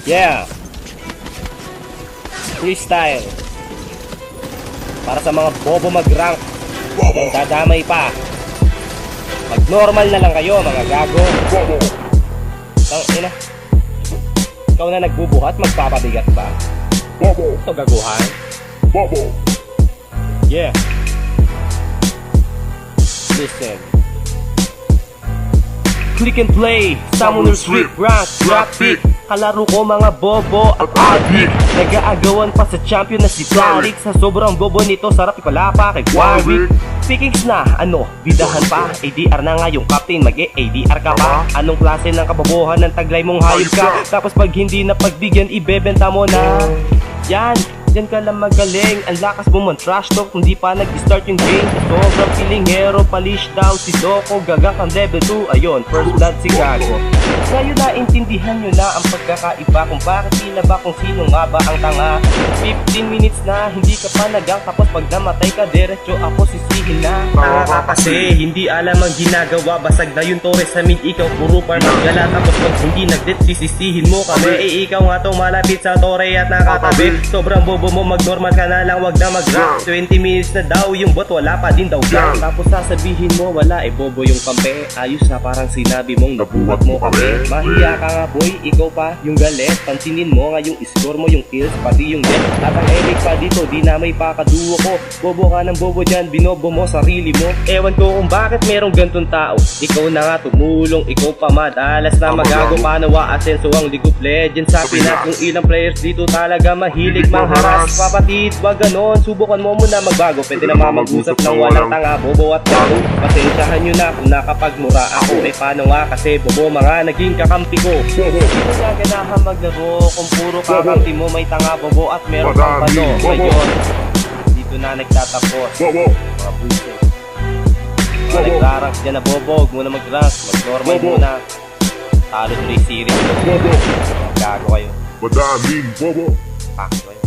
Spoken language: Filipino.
Yeah. Freestyle. Para sa mga bobo mag-rank. Yung dadamay pa. Mag-normal na lang kayo, mga gago. Ina. Ikaw na nagbubuhat, magpapabigat pa. Ito gaguhan. Yeah. Listen. Click and play, Summoner's Rift, rank, graphic. Kalaro ko mga bobo at adik. Nag-aagawan pa sa champion na si Tarik. Sa sobrang bobo nito, sarap ipalapa kay Warwick. Speakings na, bidahan pa. ADR na nga yung captain, mag-ADR ka pa. Anong klase ng kabobohan ng taglay mong hayop ka? Tapos pag hindi na pagbigyan, ibebenta mo na. Yan, dyan ka lang magaling. Ang lakas mo man trash talk, hindi pa nag-start yung game. Sobrang feeling hero, palish down si Doko. Gagak ang level 2, ayun, first blood si Gago. Ngayon naintindihan nyo na ang pagkakaiba, kung bakit tila ba kung sino nga ba ang tanga. 15 minutes na, hindi ka pa nagang. Tapos pag namatay ka, diretso ako sisihin na. Kasi hindi alam ang ginagawa, basag na yung Torres sa mid. Ikaw puro par maggala, tapos pag hindi nag-det, sisisihin mo kami. Ikaw nga tong malapit sa Torre at nakatabi. Sobrang bobo mo, mag-normal ka na lang, wag na mag-rap. 20 minutes na daw, yung bot wala pa din daw gang. Tapos sasabihin mo, wala bobo yung kampe. Ayos na parang sinabi mong nabuhat mo kami. Mahiya ka nga boy, ikaw pa yung galit. Pansinin mo nga yung score mo, yung kills, pati yung death. At ang Eric pa dito, di na may pakaduo ko. Bobo ka ng bobo dyan, binobo mo sarili mo. Ewan ko kung bakit merong gantong tao. Ikaw na nga tumulong, ikaw pa madalas na magago. Paano aasenso ang League of Legends sa Pinas? Kung ilang players dito talaga mahilig mangharas. Papatid, wag ganon, subukan mo muna magbago. Pwede na mamag-usap ng walang tanga, bobo at gago. Pasensyahan nyo na kung nakapagmura ako. Paano nga kasi bobo mga naging kakampi ko. Hindi nga ganahan maglaro kung puro kakampi mo may tanga, bobo at meron kang pano. Ngayon, dito na nagtatapos mga bullshit. Mga naglaranks dyan na bobo, huwag muna mag-ranks, mag-normal muna. Talo 3 series. Gago kayo. Madaming bobo. Pakto kayo.